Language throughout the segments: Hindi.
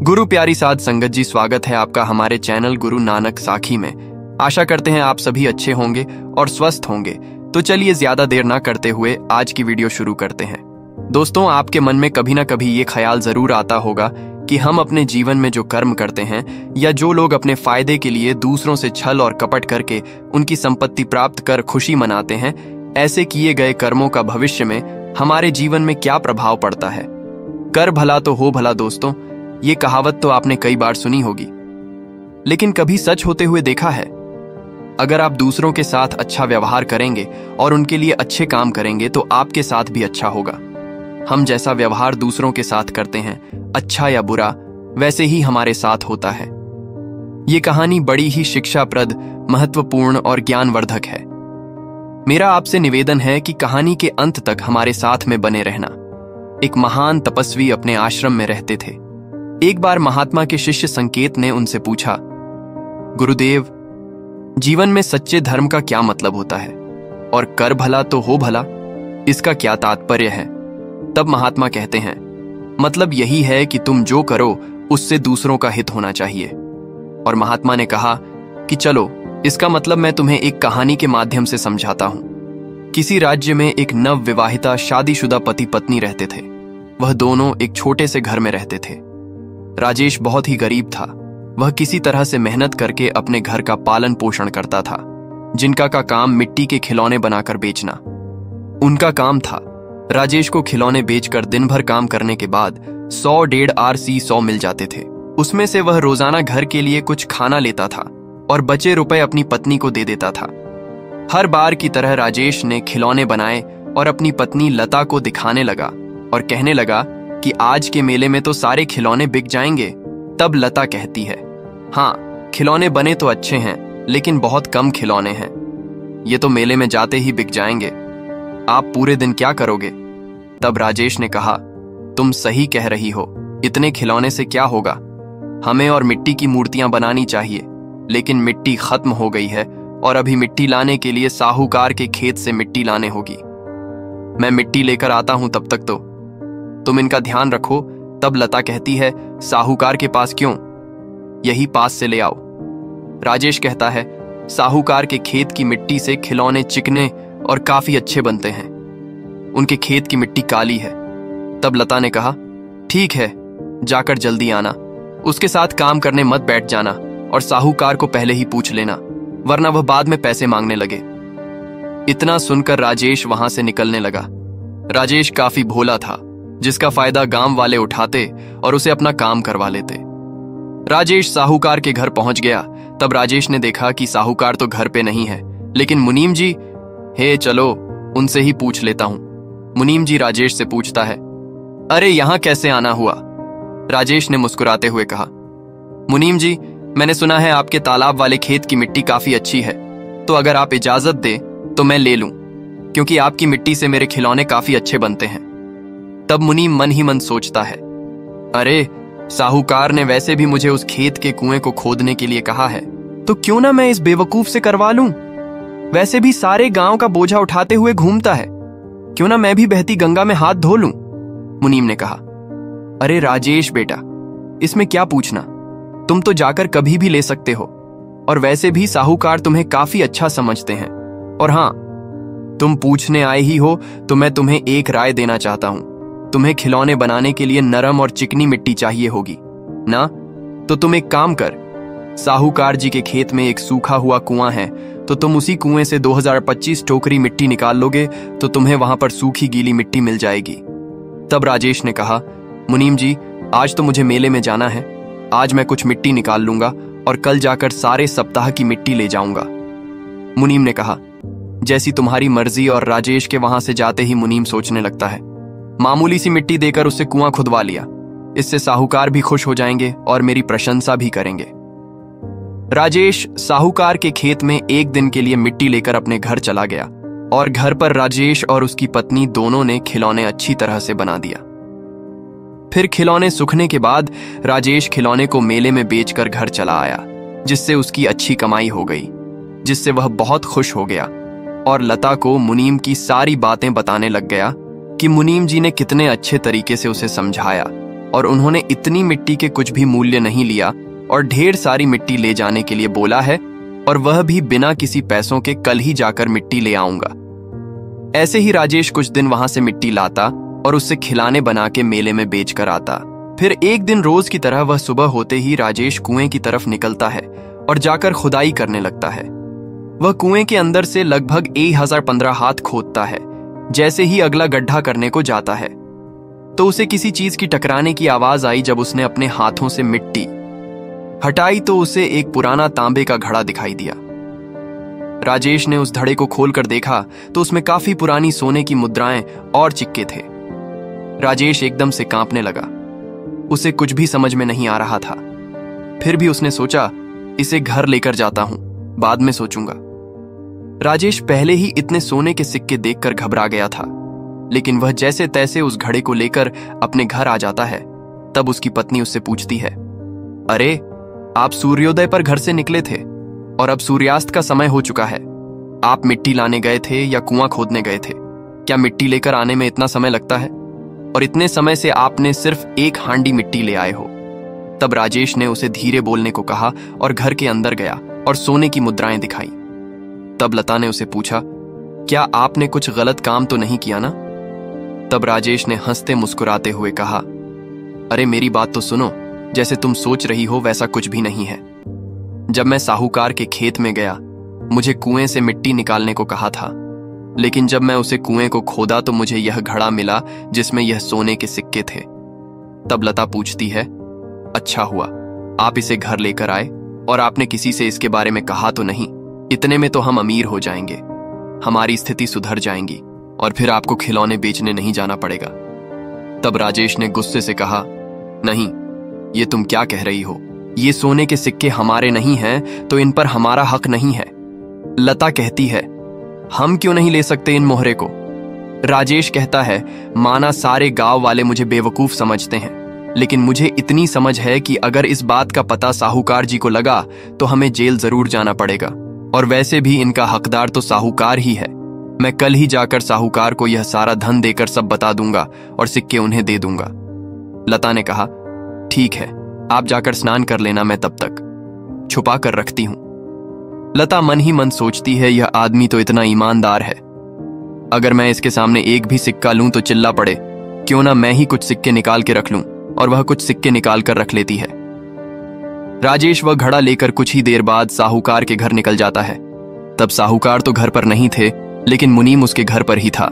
गुरु प्यारी साध संगत जी, स्वागत है आपका हमारे चैनल गुरु नानक साखी में। आशा करते हैं आप सभी अच्छे होंगे और स्वस्थ होंगे। तो चलिए ज्यादा देर ना करते हुए आज की वीडियो शुरू करते हैं। दोस्तों, आपके मन में कभी ना कभी ये ख्याल जरूर आता होगा कि हम अपने जीवन में जो कर्म करते हैं या जो लोग अपने फायदे के लिए दूसरों से छल और कपट करके उनकी संपत्ति प्राप्त कर खुशी मनाते हैं, ऐसे किए गए कर्मों का भविष्य में हमारे जीवन में क्या प्रभाव पड़ता है। कर भला तो हो भला। दोस्तों, ये कहावत तो आपने कई बार सुनी होगी, लेकिन कभी सच होते हुए देखा है? अगर आप दूसरों के साथ अच्छा व्यवहार करेंगे और उनके लिए अच्छे काम करेंगे तो आपके साथ भी अच्छा होगा। हम जैसा व्यवहार दूसरों के साथ करते हैं, अच्छा या बुरा, वैसे ही हमारे साथ होता है। ये कहानी बड़ी ही शिक्षाप्रद, महत्वपूर्ण और ज्ञानवर्धक है। मेरा आपसे निवेदन है कि कहानी के अंत तक हमारे साथ में बने रहना। एक महान तपस्वी अपने आश्रम में रहते थे। एक बार महात्मा के शिष्य संकेत ने उनसे पूछा, गुरुदेव, जीवन में सच्चे धर्म का क्या मतलब होता है? और कर भला तो हो भला, इसका क्या तात्पर्य है? तब महात्मा कहते हैं, मतलब यही है कि तुम जो करो उससे दूसरों का हित होना चाहिए। और महात्मा ने कहा कि चलो, इसका मतलब मैं तुम्हें एक कहानी के माध्यम से समझाता हूं। किसी राज्य में एक नव विवाहिता शादीशुदा पति पत्नी रहते थे। वह दोनों एक छोटे से घर में रहते थे। राजेश बहुत ही गरीब था। वह किसी तरह से मेहनत करके अपने घर का पालन पोषण करता था। जिनका का काम मिट्टी के खिलौने बनाकर बेचना उनका काम था। राजेश को खिलौने बेचकर दिन भर काम करने के बाद 100-150 मिल जाते थे। उसमें से वह रोजाना घर के लिए कुछ खाना लेता था और बचे रुपए अपनी पत्नी को दे देता था। हर बार की तरह राजेश ने खिलौने बनाए और अपनी पत्नी लता को दिखाने लगा और कहने लगा कि आज के मेले में तो सारे खिलौने बिक जाएंगे। तब लता कहती है, हाँ, खिलौने बने तो अच्छे हैं, लेकिन बहुत कम खिलौने हैं। ये तो मेले में जाते ही बिक जाएंगे। आप पूरे दिन क्या करोगे? तब राजेश ने कहा, तुम सही कह रही हो, इतने खिलौने से क्या होगा? हमें और मिट्टी की मूर्तियां बनानी चाहिए, लेकिन मिट्टी खत्म हो गई है और अभी मिट्टी लाने के लिए साहूकार के खेत से मिट्टी लाने होगी। मैं मिट्टी लेकर आता हूं, तब तक तो तुम इनका ध्यान रखो। तब लता कहती है, साहूकार के पास क्यों? यही पास से ले आओ। राजेश कहता है, साहूकार के खेत की मिट्टी से खिलौने चिकने और काफी अच्छे बनते हैं। उनके खेत की मिट्टी काली है। तब लता ने कहा, ठीक है, जाकर जल्दी आना। उसके साथ काम करने मत बैठ जाना और साहूकार को पहले ही पूछ लेना, वरना वह बाद में पैसे मांगने लगे। इतना सुनकर राजेश वहां से निकलने लगा। राजेश काफी भोला था, जिसका फायदा गांव वाले उठाते और उसे अपना काम करवा लेते। राजेश साहूकार के घर पहुंच गया। तब राजेश ने देखा कि साहूकार तो घर पे नहीं है, लेकिन मुनीम जी, हे चलो, उनसे ही पूछ लेता हूं। मुनीम जी राजेश से पूछता है, अरे यहां कैसे आना हुआ? राजेश ने मुस्कुराते हुए कहा, मुनीम जी, मैंने सुना है आपके तालाब वाले खेत की मिट्टी काफी अच्छी है, तो अगर आप इजाजत दे तो मैं ले लूं, क्योंकि आपकी मिट्टी से मेरे खिलौने काफी अच्छे बनते हैं। तब मुनीम मन ही मन सोचता है, अरे साहूकार ने वैसे भी मुझे उस खेत के कुएं को खोदने के लिए कहा है, तो क्यों ना मैं इस बेवकूफ से करवा लूं? वैसे भी सारे गांव का बोझा उठाते हुए घूमता है, क्यों ना मैं भी बहती गंगा में हाथ धो लूं? मुनीम ने कहा, अरे राजेश बेटा, इसमें क्या पूछना, तुम तो जाकर कभी भी ले सकते हो, और वैसे भी साहूकार तुम्हें काफी अच्छा समझते हैं। और हाँ, तुम पूछने आए ही हो तो मैं तुम्हें एक राय देना चाहता हूं। तुम्हें खिलौने बनाने के लिए नरम और चिकनी मिट्टी चाहिए होगी ना? तो तुम एक काम कर, साहूकार जी के खेत में एक सूखा हुआ कुआं है, तो तुम उसी कुएं से 2025 टोकरी मिट्टी निकाल लोगे तो तुम्हें वहां पर सूखी गीली मिट्टी मिल जाएगी। तब राजेश ने कहा, मुनीम जी, आज तो मुझे मेले में जाना है। आज मैं कुछ मिट्टी निकाल लूंगा और कल जाकर सारे सप्ताह की मिट्टी ले जाऊंगा। मुनीम ने कहा, जैसी तुम्हारी मर्जी। और राजेश के वहां से जाते ही मुनीम सोचने लगता है, मामूली सी मिट्टी देकर उससे कुआं खुदवा लिया, इससे साहूकार भी खुश हो जाएंगे और मेरी प्रशंसा भी करेंगे। राजेश साहूकार के खेत में एक दिन के लिए मिट्टी लेकर अपने घर चला गया और घर पर राजेश और उसकी पत्नी दोनों ने खिलौने अच्छी तरह से बना दिया। फिर खिलौने सूखने के बाद राजेश खिलौने को मेले में बेचकर घर चला आया, जिससे उसकी अच्छी कमाई हो गई, जिससे वह बहुत खुश हो गया और लता को मुनीम की सारी बातें बताने लग गया कि मुनीम जी ने कितने अच्छे तरीके से उसे समझाया और उन्होंने इतनी मिट्टी के कुछ भी मूल्य नहीं लिया और ढेर सारी मिट्टी ले जाने के लिए बोला है, और वह भी बिना किसी पैसों के कल ही जाकर मिट्टी ले आऊंगा। ऐसे ही राजेश कुछ दिन वहां से मिट्टी लाता और उससे खिलाने बना के मेले में बेच कर आता। फिर एक दिन रोज की तरह वह सुबह होते ही राजेश कुएं की तरफ निकलता है और जाकर खुदाई करने लगता है। वह कुएं के अंदर से लगभग 1015 हाथ खोदता है। जैसे ही अगला गड्ढा करने को जाता है तो उसे किसी चीज की टकराने की आवाज आई। जब उसने अपने हाथों से मिट्टी हटाई तो उसे एक पुराना तांबे का घड़ा दिखाई दिया। राजेश ने उस घड़े को खोलकर देखा तो उसमें काफी पुरानी सोने की मुद्राएं और सिक्के थे। राजेश एकदम से कांपने लगा। उसे कुछ भी समझ में नहीं आ रहा था। फिर भी उसने सोचा, इसे घर लेकर जाता हूं, बाद में सोचूंगा। राजेश पहले ही इतने सोने के सिक्के देखकर घबरा गया था, लेकिन वह जैसे तैसे उस घड़े को लेकर अपने घर आ जाता है। तब उसकी पत्नी उससे पूछती है, अरे आप सूर्योदय पर घर से निकले थे और अब सूर्यास्त का समय हो चुका है। आप मिट्टी लाने गए थे या कुआं खोदने गए थे? क्या मिट्टी लेकर आने में इतना समय लगता है? और इतने समय से आपने सिर्फ एक हांडी मिट्टी ले आए हो। तब राजेश ने उसे धीरे बोलने को कहा और घर के अंदर गया और सोने की मुद्राएं दिखाई। तब लता ने उसे पूछा, क्या आपने कुछ गलत काम तो नहीं किया ना? तब राजेश ने हंसते मुस्कुराते हुए कहा, अरे मेरी बात तो सुनो, जैसे तुम सोच रही हो वैसा कुछ भी नहीं है। जब मैं साहूकार के खेत में गया, मुझे कुएं से मिट्टी निकालने को कहा था, लेकिन जब मैं उसे कुएं को खोदा तो मुझे यह घड़ा मिला जिसमें यह सोने के सिक्के थे। तब लता पूछती है, अच्छा हुआ आप इसे घर लेकर आए और आपने किसी से इसके बारे में कहा तो नहीं? इतने में तो हम अमीर हो जाएंगे, हमारी स्थिति सुधर जाएंगी और फिर आपको खिलौने बेचने नहीं जाना पड़ेगा। तब राजेश ने गुस्से से कहा, नहीं, ये तुम क्या कह रही हो? ये सोने के सिक्के हमारे नहीं हैं तो इन पर हमारा हक नहीं है। लता कहती है, हम क्यों नहीं ले सकते इन मोहरे को? राजेश कहता है, माना सारे गांव वाले मुझे बेवकूफ समझते हैं, लेकिन मुझे इतनी समझ है कि अगर इस बात का पता साहूकार जी को लगा तो हमें जेल जरूर जाना पड़ेगा, और वैसे भी इनका हकदार तो साहूकार ही है। मैं कल ही जाकर साहूकार को यह सारा धन देकर सब बता दूंगा और सिक्के उन्हें दे दूंगा। लता ने कहा, ठीक है, आप जाकर स्नान कर लेना, मैं तब तक छुपा कर रखती हूं। लता मन ही मन सोचती है, यह आदमी तो इतना ईमानदार है, अगर मैं इसके सामने एक भी सिक्का लूं तो चिल्ला पड़े, क्यों ना मैं ही कुछ सिक्के निकाल के रख लूं, और वह कुछ सिक्के निकाल कर रख लेती है। राजेश वह घड़ा लेकर कुछ ही देर बाद साहूकार के घर निकल जाता है। तब साहूकार तो घर पर नहीं थे, लेकिन मुनीम उसके घर पर ही था।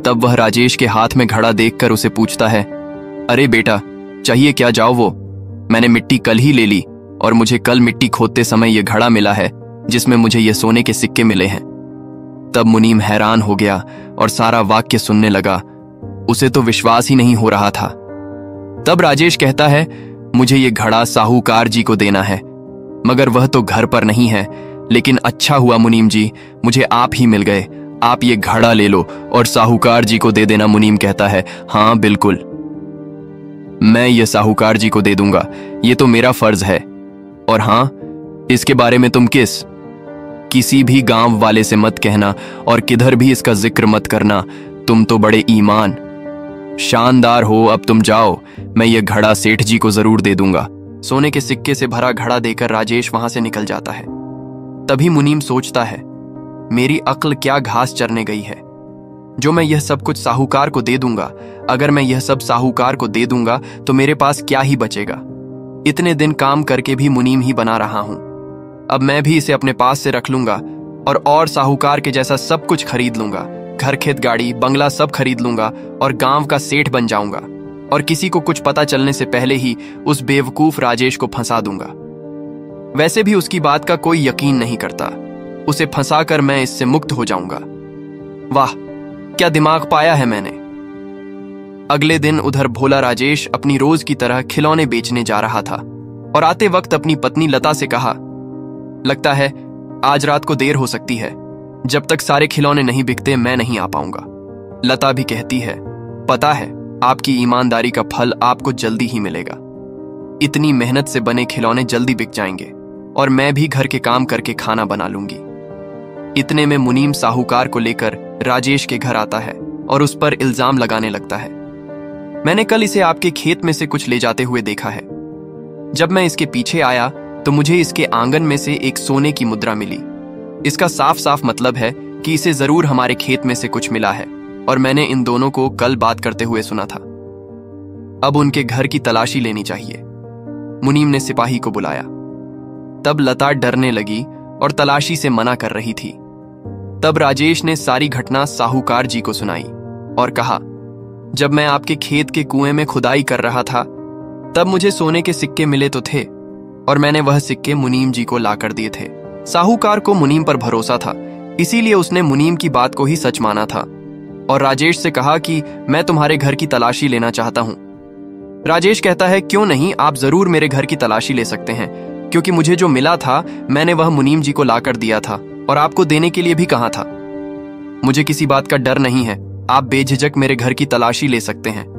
तब वह राजेश के हाथ में घड़ा देखकर उसे पूछता है, अरे बेटा, चाहिए क्या? जाओ, वो मैंने मिट्टी कल ही ले ली और मुझे कल मिट्टी खोदते समय यह घड़ा मिला है जिसमें मुझे ये सोने के सिक्के मिले हैं। तब मुनीम हैरान हो गया और सारा वाक्य सुनने लगा। उसे तो विश्वास ही नहीं हो रहा था। तब राजेश कहता है, मुझे ये घड़ा साहूकार जी को देना है, मगर वह तो घर पर नहीं है। लेकिन अच्छा हुआ मुनीम जी, मुझे आप ही मिल गए। आप ये घड़ा ले लो और साहूकार जी को दे देना। मुनीम कहता है, हाँ बिल्कुल, मैं ये साहूकार जी को दे दूंगा, ये तो मेरा फर्ज है। और हाँ, इसके बारे में तुम किसी भी गांव वाले से मत कहना और किधर भी इसका जिक्र मत करना। तुम तो बड़े ईमान शानदार हो। अब तुम जाओ, मैं ये घड़ा सेठ जी को जरूर दे दूंगा। सोने के सिक्के से भरा घड़ा देकर राजेश वहां से निकल जाता है। तभी मुनीम सोचता है, मेरी अक्ल क्या घास चरने गई है, जो मैं यह सब कुछ साहूकार को दे दूंगा। अगर मैं यह सब साहूकार को दे दूंगा तो मेरे पास क्या ही बचेगा। इतने दिन काम करके भी मुनीम ही बना रहा हूं। अब मैं भी इसे अपने पास से रख लूंगा और साहूकार के जैसा सब कुछ खरीद लूंगा। घर, खेत, गाड़ी, बंगला सब खरीद लूंगा और गांव का सेठ बन जाऊंगा, और किसी को कुछ पता चलने से पहले ही उस बेवकूफ राजेश को फंसा दूंगा। वैसे भी उसकी बात का कोई यकीन नहीं करता। उसे फंसाकर मैं इससे मुक्त हो जाऊंगा। वाह, क्या दिमाग पाया है मैंने। अगले दिन उधर भोला राजेश अपनी रोज की तरह खिलौने बेचने जा रहा था और आते वक्त अपनी पत्नी लता से कहा, लगता है आज रात को देर हो सकती है। जब तक सारे खिलौने नहीं बिकते मैं नहीं आ पाऊंगा। लता भी कहती है, पता है आपकी ईमानदारी का फल आपको जल्दी ही मिलेगा। इतनी मेहनत से बने खिलौने जल्दी बिक जाएंगे और मैं भी घर के काम करके खाना बना लूंगी। इतने में मुनीम साहूकार को लेकर राजेश के घर आता है और उस पर इल्जाम लगाने लगता है। मैंने कल इसे आपके खेत में से कुछ ले जाते हुए देखा है। जब मैं इसके पीछे आया तो मुझे इसके आंगन में से एक सोने की मुद्रा मिली। इसका साफ साफ मतलब है कि इसे जरूर हमारे खेत में से कुछ मिला है और मैंने इन दोनों को कल बात करते हुए सुना था। अब उनके घर की तलाशी लेनी चाहिए। मुनीम ने सिपाही को बुलाया। तब लता डरने लगी और तलाशी से मना कर रही थी। तब राजेश ने सारी घटना साहूकार जी को सुनाई और कहा, जब मैं आपके खेत के कुएं में खुदाई कर रहा था तब मुझे सोने के सिक्के मिले तो थे और मैंने वह सिक्के मुनीम जी को ला कर दिए थे। साहूकार को मुनीम पर भरोसा था, इसीलिए उसने मुनीम की बात को ही सच माना था और राजेश से कहा कि मैं तुम्हारे घर की तलाशी लेना चाहता हूं। राजेश कहता है, क्यों नहीं, आप जरूर मेरे घर की तलाशी ले सकते हैं, क्योंकि मुझे जो मिला था मैंने वह मुनीम जी को लाकर दिया था और आपको देने के लिए भी कहा था। मुझे किसी बात का डर नहीं है, आप बेझिझक मेरे घर की तलाशी ले सकते हैं।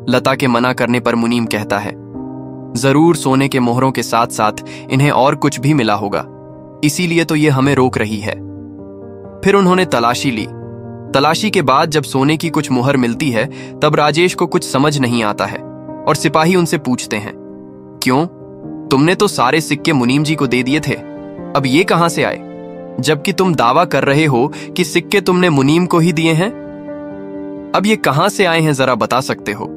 लता के मना करने पर मुनीम कहता है, जरूर सोने के मोहरों के साथ साथ इन्हें और कुछ भी मिला होगा, इसीलिए तो ये हमें रोक रही है। फिर उन्होंने तलाशी ली। तलाशी के बाद जब सोने की कुछ मुहर मिलती है तब राजेश को कुछ समझ नहीं आता है और सिपाही उनसे पूछते हैं, क्यों, तुमने तो सारे सिक्के मुनीम जी को दे दिए थे, अब ये कहां से आए, जबकि तुम दावा कर रहे हो कि सिक्के तुमने मुनीम को ही दिए हैं। अब ये कहां से आए हैं, जरा बता सकते हो?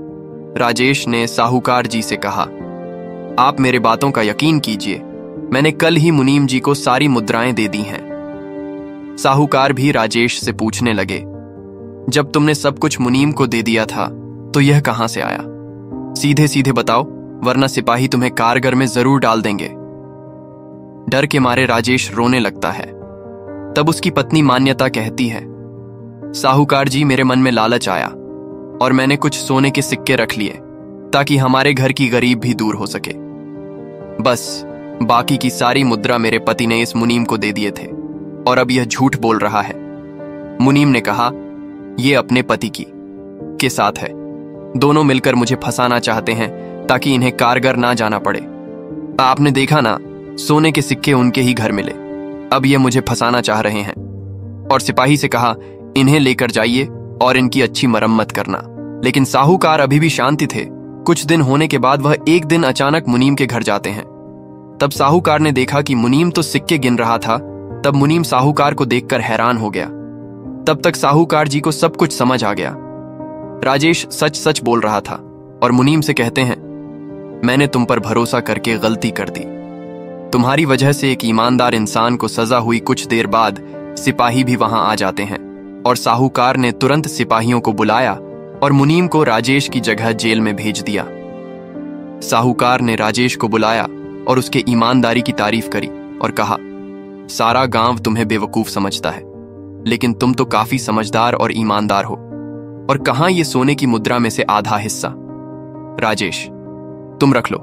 राजेश ने साहूकार जी से कहा, आप मेरे बातों का यकीन कीजिए, मैंने कल ही मुनीम जी को सारी मुद्राएं दे दी हैं। साहूकार भी राजेश से पूछने लगे, जब तुमने सब कुछ मुनीम को दे दिया था तो यह कहां से आया? सीधे सीधे बताओ, वरना सिपाही तुम्हें कारगर में जरूर डाल देंगे। डर के मारे राजेश रोने लगता है। तब उसकी पत्नी मान्यता कहती है, साहूकार जी, मेरे मन में लालच आया और मैंने कुछ सोने के सिक्के रख लिए ताकि हमारे घर की गरीब भी दूर हो सके। बस बाकी की सारी मुद्रा मेरे पति ने इस मुनीम को दे दिए थे और अब यह झूठ बोल रहा है। मुनीम ने कहा, यह अपने पति की के साथ है, दोनों मिलकर मुझे फंसाना चाहते हैं ताकि इन्हें कारगर ना जाना पड़े। आपने देखा ना, सोने के सिक्के उनके ही घर मिले, अब ये मुझे फंसाना चाह रहे हैं। और सिपाही से कहा, इन्हें लेकर जाइए और इनकी अच्छी मरम्मत करना। लेकिन साहूकार अभी भी शांति थे। कुछ दिन होने के बाद वह एक दिन अचानक मुनीम के घर जाते हैं। तब साहूकार ने देखा कि मुनीम तो सिक्के गिन रहा था। तब मुनीम साहूकार को देखकर हैरान हो गया। तब तक साहूकार जी को सब कुछ समझ आ गया। राजेश सच सच बोल रहा था और मुनीम से कहते हैं, मैंने तुम पर भरोसा करके गलती कर दी। तुम्हारी वजह से एक ईमानदार इंसान को सजा हुई। कुछ देर बाद सिपाही भी वहां आ जाते हैं और साहूकार ने तुरंत सिपाहियों को बुलाया और मुनीम को राजेश की जगह जेल में भेज दिया। साहूकार ने राजेश को बुलाया और उसके ईमानदारी की तारीफ करी और कहा, सारा गांव तुम्हें बेवकूफ समझता है, लेकिन तुम तो काफी समझदार और ईमानदार हो। और कहां ये सोने की मुद्रा में से आधा हिस्सा? राजेश, तुम रख लो।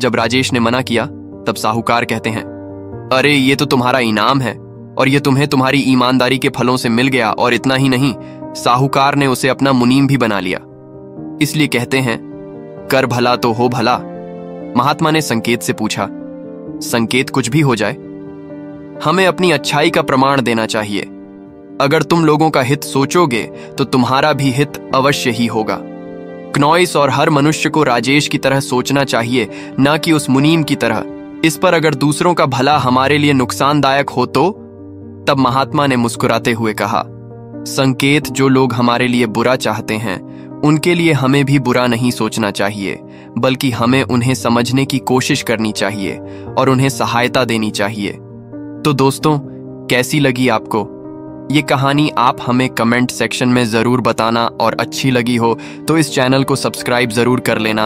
जब राजेश ने मना किया तब साहूकार कहते हैं, अरे ये तो तुम्हारा इनाम है और ये तुम्हें तुम्हारी ईमानदारी के फलों से मिल गया। और इतना ही नहीं, साहूकार ने उसे अपना मुनीम भी बना लिया। इसलिए कहते हैं, कर भला तो हो भला। महात्मा ने संकेत से पूछा, संकेत कुछ भी हो जाए, हमें अपनी अच्छाई का प्रमाण देना चाहिए। अगर तुम लोगों का हित सोचोगे तो तुम्हारा भी हित अवश्य ही होगा। क्नॉइस और हर मनुष्य को राजेश की तरह सोचना चाहिए, न कि उस मुनीम की तरह। इस पर अगर दूसरों का भला हमारे लिए नुकसानदायक हो तो? तब महात्मा ने मुस्कुराते हुए कहा, संकेत, जो लोग हमारे लिए बुरा चाहते हैं उनके लिए हमें भी बुरा नहीं सोचना चाहिए, बल्कि हमें उन्हें समझने की कोशिश करनी चाहिए और उन्हें सहायता देनी चाहिए। तो दोस्तों, कैसी लगी आपको ये कहानी? आप हमें कमेंट सेक्शन में जरूर बताना और अच्छी लगी हो तो इस चैनल को सब्सक्राइब जरूर कर लेना